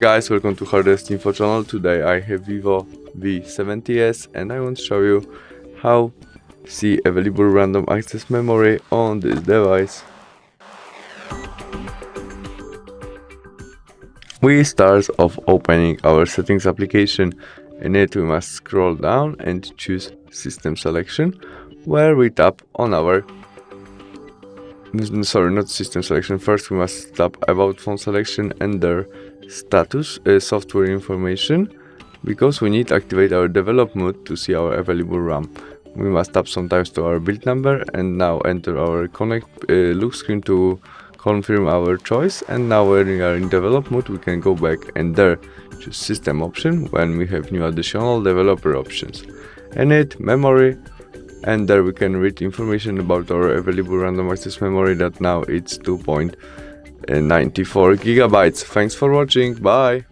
Guys, welcome to HardReset.Info channel. Today I have VIVO Y17S and I want to show you how see available random access memory on this device. We start off opening our settings application. In it we must scroll down and choose system selection, where we tap on our not system selection. First we must tap about phone selection and their status software information, because we need to activate our develop mode to see our available RAM. We must tap sometimes to our build number and now enter our connect look screen to confirm our choice. And now when we are in develop mode, we can go back and there choose system option when we have new additional developer options. And it memory, and there we can read information about our available random access memory that now it's 2.94 gigabytes. Thanks for watching. Bye.